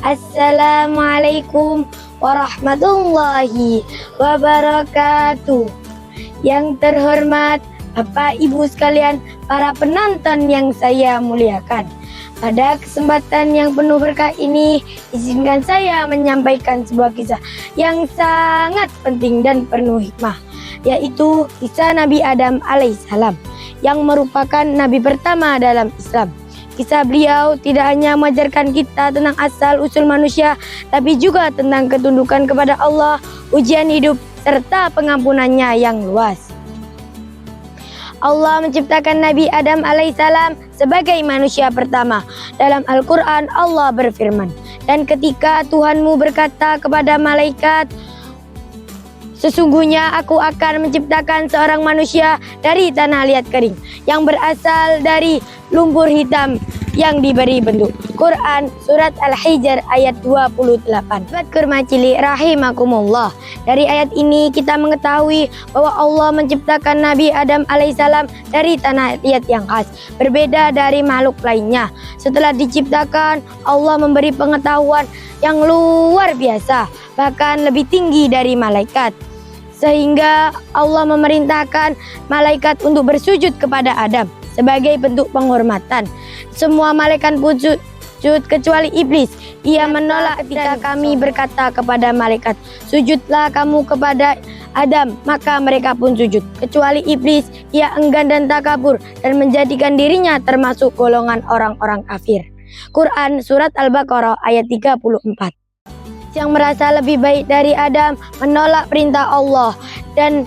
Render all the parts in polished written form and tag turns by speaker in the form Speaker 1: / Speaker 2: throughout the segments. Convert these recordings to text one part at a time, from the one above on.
Speaker 1: Assalamualaikum warahmatullahi wabarakatuh. Yang terhormat Bapak Ibu sekalian, para penonton yang saya muliakan. Pada kesempatan yang penuh berkah ini, izinkan saya menyampaikan sebuah kisah yang sangat penting dan penuh hikmah, yaitu kisah Nabi Adam alaihissalam, yang merupakan nabi pertama dalam Islam. Kisah beliau tidak hanya mengajarkan kita tentang asal-usul manusia, tapi juga tentang ketundukan kepada Allah, ujian hidup, serta pengampunannya yang luas. Allah menciptakan Nabi Adam alaihissalam sebagai manusia pertama. Dalam Al-Quran Allah berfirman, "Dan ketika Tuhanmu berkata kepada malaikat, sesungguhnya aku akan menciptakan seorang manusia dari tanah liat kering yang berasal dari lumpur hitam yang diberi bentuk." Quran Surat Al-Hijr ayat 28. Sobat kurma cilik rahimakumullah, dari ayat ini kita mengetahui bahwa Allah menciptakan Nabi Adam alaihissalam dari tanah liat yang khas, berbeda dari makhluk lainnya. Setelah diciptakan, Allah memberi pengetahuan yang luar biasa, bahkan lebih tinggi dari malaikat, sehingga Allah memerintahkan malaikat untuk bersujud kepada Adam sebagai bentuk penghormatan. Semua malaikat pun sujud kecuali iblis. Ia menolak ketika kami berkata kepada malaikat, "Sujudlah kamu kepada Adam," maka mereka pun sujud. Kecuali iblis, ia enggan dan takabur dan menjadikan dirinya termasuk golongan orang-orang kafir. Quran Surat Al-Baqarah ayat 34. Yang merasa lebih baik dari Adam menolak perintah Allah dan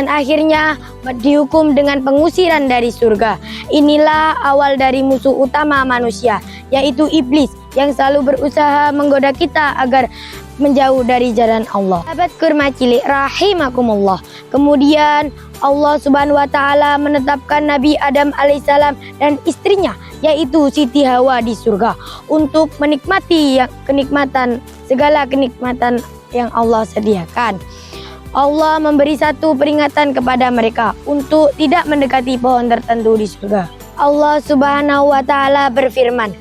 Speaker 1: akhirnya dihukum dengan pengusiran dari surga. Inilah awal dari musuh utama manusia, yaitu iblis, yang selalu berusaha menggoda kita agar menjauh dari jalan Allah. Sahabat kurma cilik rahimakumullah, kemudian Allah Subhanahu wa taala menetapkan Nabi Adam alaihissalam dan istrinya, yaitu Siti Hawa, di surga untuk menikmati segala kenikmatan yang Allah sediakan. Allah memberi satu peringatan kepada mereka untuk tidak mendekati pohon tertentu di surga. Allah Subhanahu wa taala berfirman,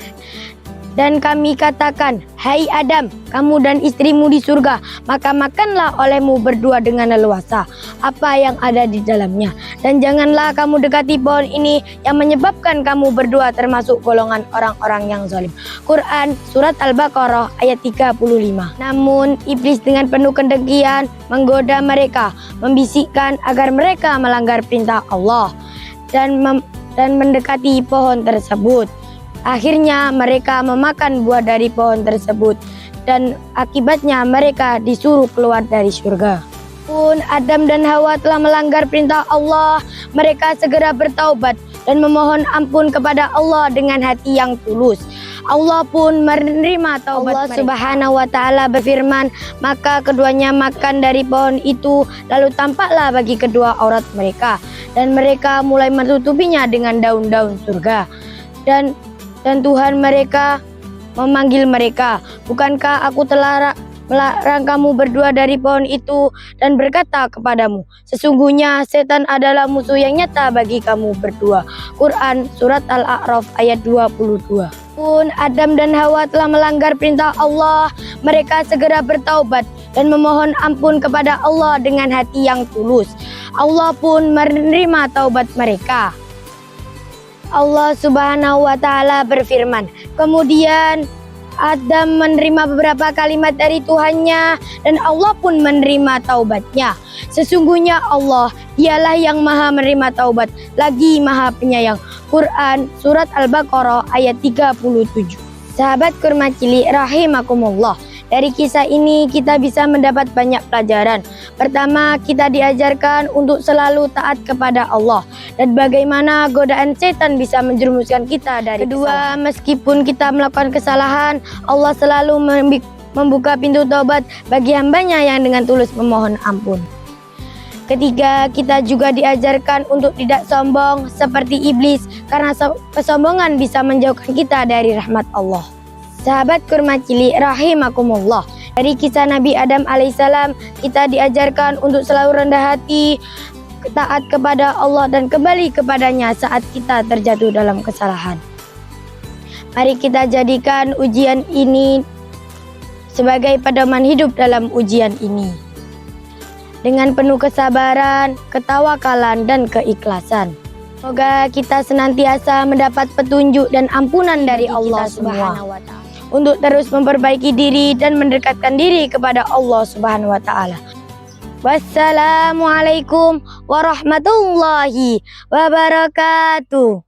Speaker 1: "Dan kami katakan, hai Adam, kamu dan istrimu di surga, maka makanlah olehmu berdua dengan leluasa apa yang ada di dalamnya. Dan janganlah kamu dekati pohon ini yang menyebabkan kamu berdua termasuk golongan orang-orang yang zalim." Quran Surat Al-Baqarah ayat 35. Namun iblis dengan penuh kedengkian menggoda mereka, membisikkan agar mereka melanggar perintah Allah dan mendekati pohon tersebut. Akhirnya mereka memakan buah dari pohon tersebut dan akibatnya mereka disuruh keluar dari surga. Pun Adam dan Hawa telah melanggar perintah Allah, mereka segera bertaubat dan memohon ampun kepada Allah dengan hati yang tulus. Allah pun menerima taubat mereka. Allah Subhanahu wa taala berfirman, "Maka keduanya makan dari pohon itu, lalu tampaklah bagi kedua aurat mereka, dan mereka mulai menutupinya dengan daun-daun surga. Dan Tuhan mereka memanggil mereka, 'Bukankah aku telah melarang kamu berdua dari pohon itu dan berkata kepadamu, sesungguhnya setan adalah musuh yang nyata bagi kamu berdua?' Quran Surat Al-A'raf ayat 22. Pun Adam dan Hawa telah melanggar perintah Allah, mereka segera bertaubat dan memohon ampun kepada Allah dengan hati yang tulus. Allah pun menerima taubat mereka. Allah Subhanahu wa taala berfirman, kemudian Adam menerima beberapa kalimat dari Tuhannya dan Allah pun menerima taubatnya. Sesungguhnya Allah dialah yang maha menerima taubat, lagi maha penyayang. Quran Surat Al-Baqarah ayat 37. Sahabat kurma cilik rahimakumullah, dari kisah ini kita bisa mendapat banyak pelajaran. Pertama, kita diajarkan untuk selalu taat kepada Allah dan bagaimana godaan setan bisa menjerumuskan kita dari Kedua, meskipun kita melakukan kesalahan, Allah selalu membuka pintu taubat bagi hambanya yang dengan tulus memohon ampun. Ketiga, kita juga diajarkan untuk tidak sombong seperti iblis, karena kesombongan bisa menjauhkan kita dari rahmat Allah. Sahabat kurma cilik rahimakumullah, dari kisah Nabi Adam alaihissalam kita diajarkan untuk selalu rendah hati, taat kepada Allah dan kembali kepadanya saat kita terjatuh dalam kesalahan. Mari kita jadikan ujian ini sebagai pedoman hidup dalam ujian ini. Dengan penuh kesabaran, ketawakalan, dan keikhlasan. Semoga kita senantiasa mendapat petunjuk dan ampunan dari Allah Subhanahu wa Ta'ala untuk terus memperbaiki diri dan mendekatkan diri kepada Allah Subhanahu wa Ta'ala. Wassalamualaikum warahmatullahi wabarakatuh.